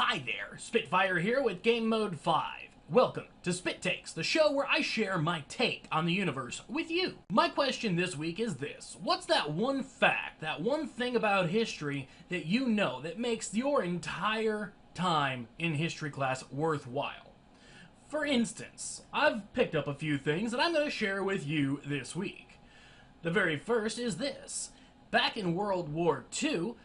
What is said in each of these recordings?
Hi there, Spitfire here with Game Mode 5. Welcome to Spit Takes, the show where I share my take on the universe with you. My question this week is this: what's that one fact, that one thing about history that you know that makes your entire time in history class worthwhile? For instance, I've picked up a few things that I'm going to share with you this week. The very first is this. Back in World War II,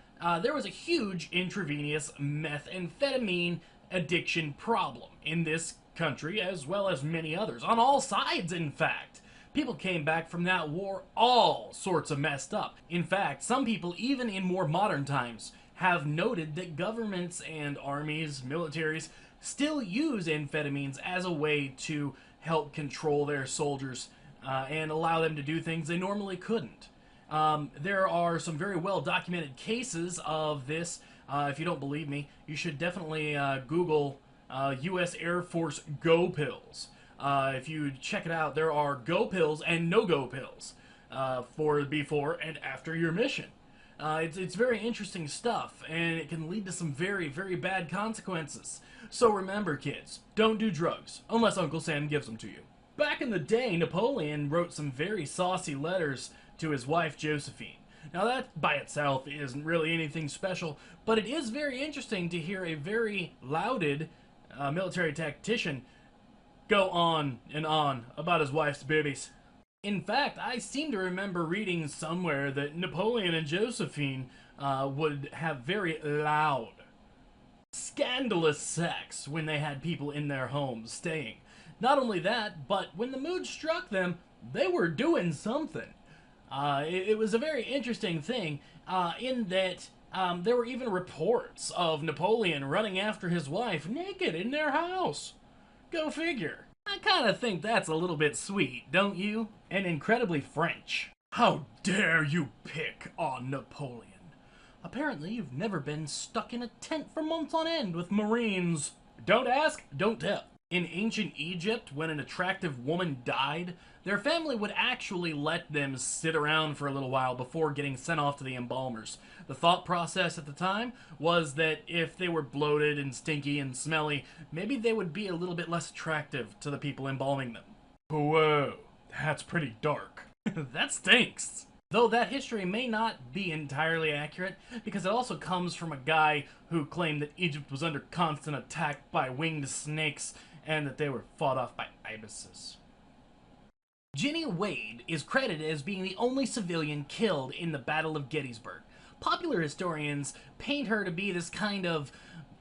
there was a huge intravenous methamphetamine addiction problem in this country, as well as many others, on all sides, in fact. People came back from that war all sorts of messed up. In fact, some people, even in more modern times, have noted that governments and armies, militaries, still use amphetamines as a way to help control their soldiers and allow them to do things they normally couldn't. There are some very well-documented cases of this. If you don't believe me, you should definitely Google U.S. Air Force Go Pills. If you check it out, there are Go Pills and No-Go Pills for before and after your mission. It's very interesting stuff, and it can lead to some very, very bad consequences. So remember, kids, don't do drugs, unless Uncle Sam gives them to you. Back in the day, Napoleon wrote some very saucy letters to his wife, Josephine. Now that by itself isn't really anything special, but it is very interesting to hear a very lauded military tactician go on and on about his wife's boobies. In fact, I seem to remember reading somewhere that Napoleon and Josephine would have very loud, scandalous sex when they had people in their homes staying. Not only that, but when the mood struck them, they were doing something. It was a very interesting thing in that there were even reports of Napoleon running after his wife naked in their house. Go figure. I kind of think that's a little bit sweet, don't you? And incredibly French. How dare you pick on Napoleon? Apparently you've never been stuck in a tent for months on end with Marines. Don't ask, don't tell. In ancient Egypt, when an attractive woman died, their family would actually let them sit around for a little while before getting sent off to the embalmers. The thought process at the time was that if they were bloated and stinky and smelly, maybe they would be a little bit less attractive to the people embalming them. Whoa, that's pretty dark. That stinks. Though that history may not be entirely accurate, because it also comes from a guy who claimed that Egypt was under constant attack by winged snakes and that they were fought off by ibises. Ginny Wade is credited as being the only civilian killed in the Battle of Gettysburg. Popular historians paint her to be this kind of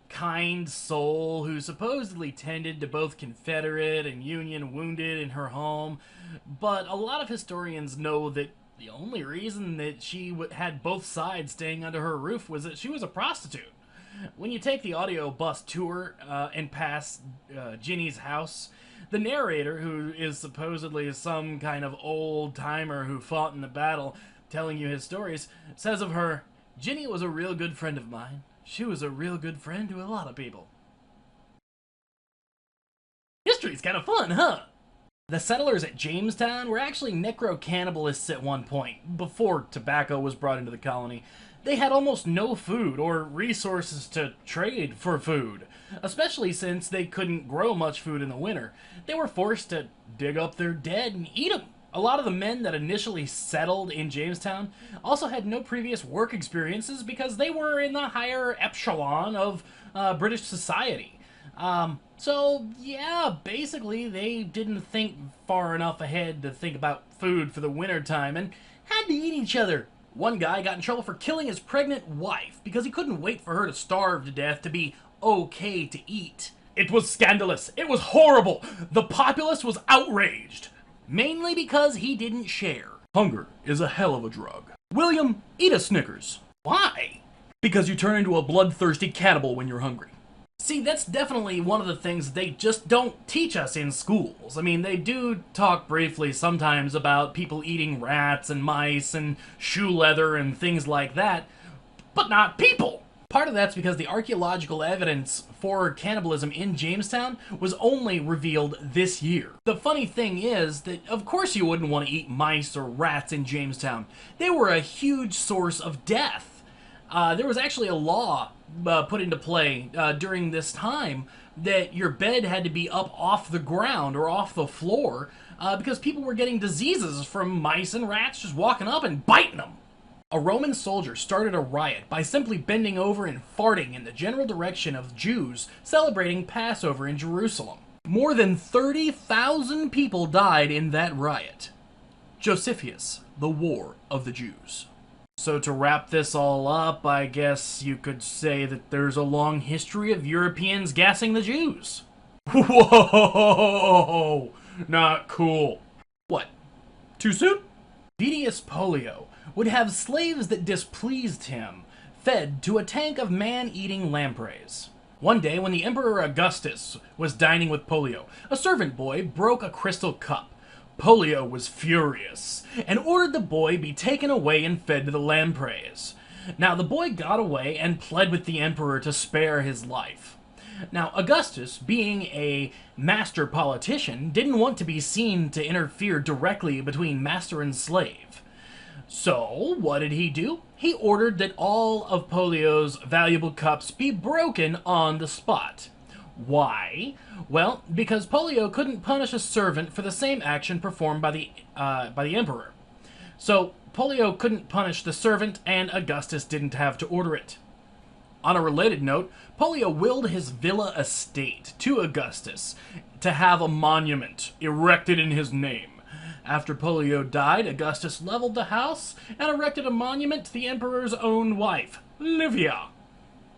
kind soul who supposedly tended to both Confederate and Union wounded in her home, but a lot of historians know that the only reason that she had both sides staying under her roof was that she was a prostitute. When you take the audio bus tour and pass Ginny's house, the narrator, who is supposedly some kind of old-timer who fought in the battle, telling you his stories, says of her, "Ginny was a real good friend of mine. She was a real good friend to a lot of people." History's kind of fun, huh? The settlers at Jamestown were actually necro-cannibalists at one point, before tobacco was brought into the colony. They had almost no food or resources to trade for food, especially since they couldn't grow much food in the winter. They were forced to dig up their dead and eat them. A lot of the men that initially settled in Jamestown also had no previous work experiences because they were in the higher echelon of British society. So, yeah, basically they didn't think far enough ahead to think about food for the winter time and had to eat each other. One guy got in trouble for killing his pregnant wife because he couldn't wait for her to starve to death to be okay to eat. It was scandalous. It was horrible. The populace was outraged. Mainly because he didn't share. Hunger is a hell of a drug. William, eat a Snickers. Why? Because you turn into a bloodthirsty cannibal when you're hungry. See, that's definitely one of the things they just don't teach us in schools. I mean, they do talk briefly sometimes about people eating rats and mice and shoe leather and things like that, but not people. Part of that's because the archaeological evidence for cannibalism in Jamestown was only revealed this year. The funny thing is that, of course you wouldn't want to eat mice or rats in Jamestown. They were a huge source of death. There was actually a law put into play during this time, that your bed had to be up off the ground or off the floor because people were getting diseases from mice and rats just walking up and biting them. A Roman soldier started a riot by simply bending over and farting in the general direction of Jews celebrating Passover in Jerusalem. More than 30,000 people died in that riot. Josephus, the War of the Jews. So to wrap this all up, I guess you could say that there's a long history of Europeans gassing the Jews. Whoa! Not cool. What? Too soon? Vedius Polio would have slaves that displeased him fed to a tank of man-eating lampreys. One day, when the Emperor Augustus was dining with Polio, a servant boy broke a crystal cup. Polio was furious and ordered the boy be taken away and fed to the lampreys. Now, the boy got away and pled with the emperor to spare his life. Now, Augustus, being a master politician, didn't want to be seen to interfere directly between master and slave. So, what did he do? He ordered that all of Polio's valuable cups be broken on the spot. Why? Well, because Polio couldn't punish a servant for the same action performed by the emperor. So, Polio couldn't punish the servant, and Augustus didn't have to order it. On a related note, Polio willed his villa estate to Augustus to have a monument erected in his name. After Polio died, Augustus leveled the house and erected a monument to the emperor's own wife, Livia.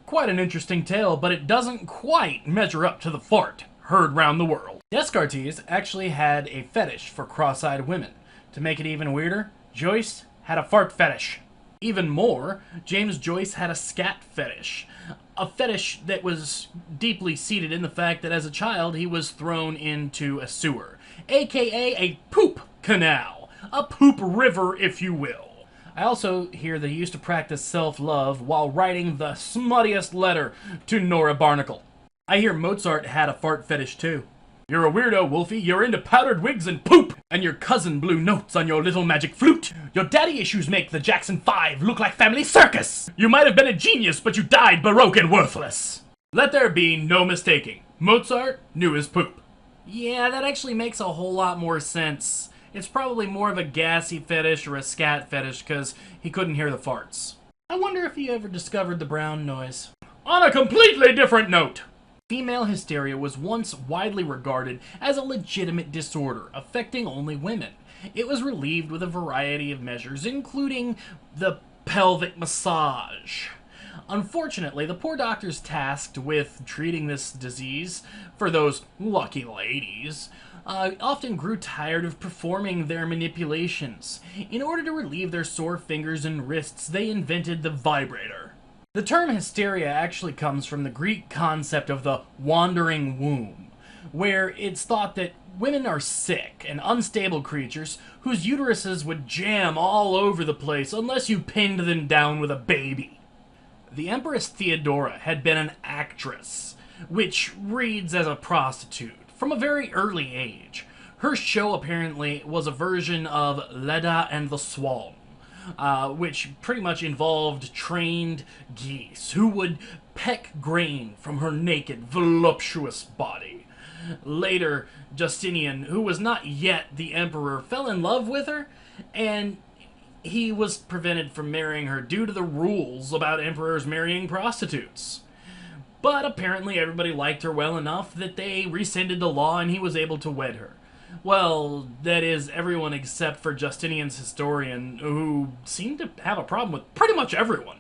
Quite an interesting tale, but it doesn't quite measure up to the fart heard round the world. Descartes actually had a fetish for cross-eyed women. To make it even weirder, Joyce had a fart fetish. Even more, James Joyce had a scat fetish. A fetish that was deeply seated in the fact that as a child he was thrown into a sewer, aka a poop canal. A poop river, if you will. I also hear that he used to practice self-love while writing the smuttiest letter to Nora Barnacle. I hear Mozart had a fart fetish too. You're a weirdo, Wolfie. You're into powdered wigs and poop, and your cousin blew notes on your little magic flute. Your daddy issues make the Jackson 5 look like family circus. You might have been a genius, but you died baroque and worthless. Let there be no mistaking. Mozart knew his poop. Yeah, that actually makes a whole lot more sense. It's probably more of a gassy fetish or a scat fetish because he couldn't hear the farts. I wonder if he ever discovered the brown noise. On a completely different note, female hysteria was once widely regarded as a legitimate disorder affecting only women. It was relieved with a variety of measures, including the pelvic massage. Unfortunately, the poor doctors tasked with treating this disease for those lucky ladies often grew tired of performing their manipulations. In order to relieve their sore fingers and wrists, they invented the vibrator. The term hysteria actually comes from the Greek concept of the wandering womb, where it's thought that women are sick and unstable creatures whose uteruses would jam all over the place unless you pinned them down with a baby. The Empress Theodora had been an actress, which reads as a prostitute, from a very early age. Her show apparently was a version of Leda and the Swan, which pretty much involved trained geese who would peck grain from her naked, voluptuous body. Later, Justinian, who was not yet the emperor, fell in love with her, and he was prevented from marrying her due to the rules about emperors marrying prostitutes. But apparently everybody liked her well enough that they rescinded the law and he was able to wed her. Well, that is, everyone except for Justinian's historian, who seemed to have a problem with pretty much everyone.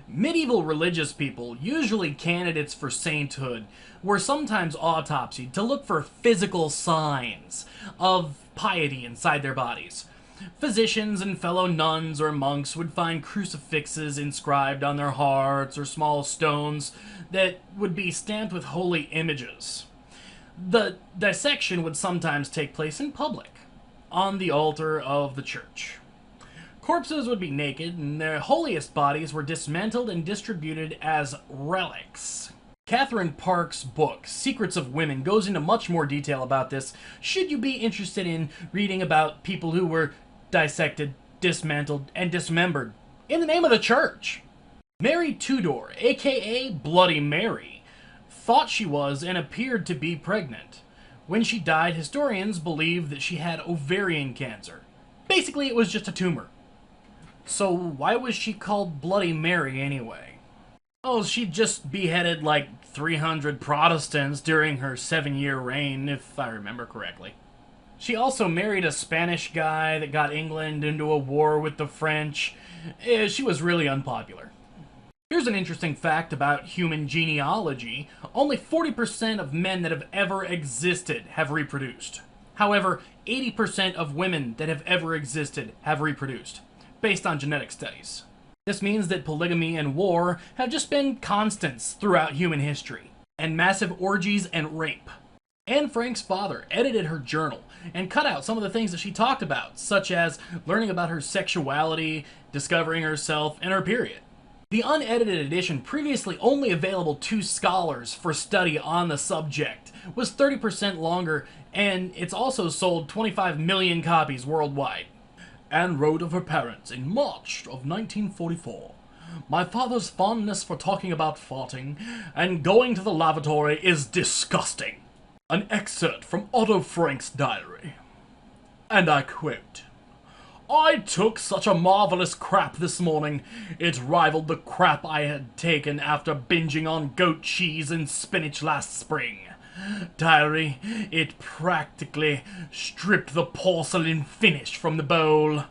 Medieval religious people, usually candidates for sainthood, were sometimes autopsied to look for physical signs of piety inside their bodies. Physicians and fellow nuns or monks would find crucifixes inscribed on their hearts or small stones that would be stamped with holy images. The dissection would sometimes take place in public, on the altar of the church. Corpses would be naked, and their holiest bodies were dismantled and distributed as relics. Catherine Park's book, Secrets of Women, goes into much more detail about this, should you be interested in reading about people who were dissected, dismantled, and dismembered in the name of the church. Mary Tudor, aka Bloody Mary, thought she was and appeared to be pregnant. When she died, historians believe that she had ovarian cancer. Basically, it was just a tumor. So why was she called Bloody Mary anyway? Oh, she just beheaded like 300 Protestants during her 7-year reign, if I remember correctly. She also married a Spanish guy that got England into a war with the French. She was really unpopular. Here's an interesting fact about human genealogy. Only 40% of men that have ever existed have reproduced. However, 80% of women that have ever existed have reproduced, based on genetic studies. This means that polygamy and war have just been constants throughout human history, and massive orgies and rape. Anne Frank's father edited her journal and cut out some of the things that she talked about, such as learning about her sexuality, discovering herself, and her period. The unedited edition, previously only available to scholars for study on the subject, was 30% longer, and it's also sold 25 million copies worldwide. Anne wrote of her parents in March of 1944. My father's fondness for talking about farting and going to the lavatory is disgusting. An excerpt from Otto Frank's diary. And I quote, I took such a marvelous crap this morning, it rivaled the crap I had taken after binging on goat cheese and spinach last spring. Diary, it practically stripped the porcelain finish from the bowl.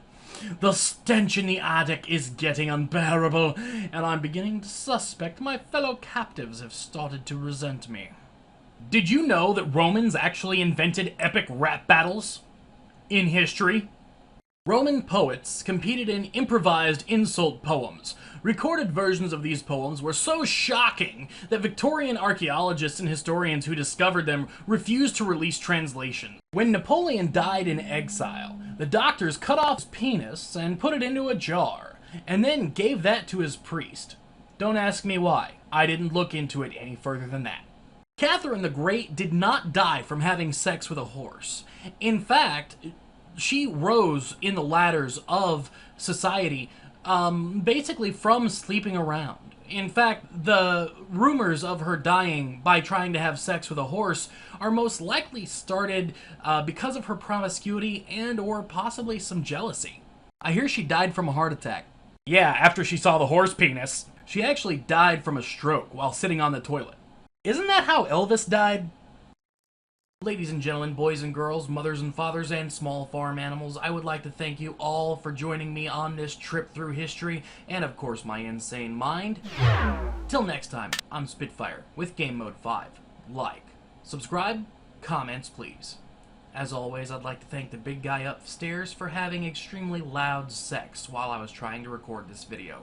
The stench in the attic is getting unbearable, and I'm beginning to suspect my fellow captives have started to resent me. Did you know that Romans actually invented epic rap battles in history? Roman poets competed in improvised insult poems. Recorded versions of these poems were so shocking that Victorian archaeologists and historians who discovered them refused to release translations. When Napoleon died in exile, the doctors cut off his penis and put it into a jar, and then gave that to his priest. Don't ask me why. I didn't look into it any further than that. Catherine the Great did not die from having sex with a horse. In fact, she rose in the ladders of society basically from sleeping around. In fact, the rumors of her dying by trying to have sex with a horse are most likely started because of her promiscuity and or possibly some jealousy. I hear she died from a heart attack. Yeah, after she saw the horse penis. She actually died from a stroke while sitting on the toilet. Isn't that how Elvis died? Ladies and gentlemen, boys and girls, mothers and fathers, and small farm animals, I would like to thank you all for joining me on this trip through history, and of course my insane mind. Till next time, I'm Spitfire with Game Mode 5. Like, subscribe, comments please. As always, I'd like to thank the big guy upstairs for having extremely loud sex while I was trying to record this video.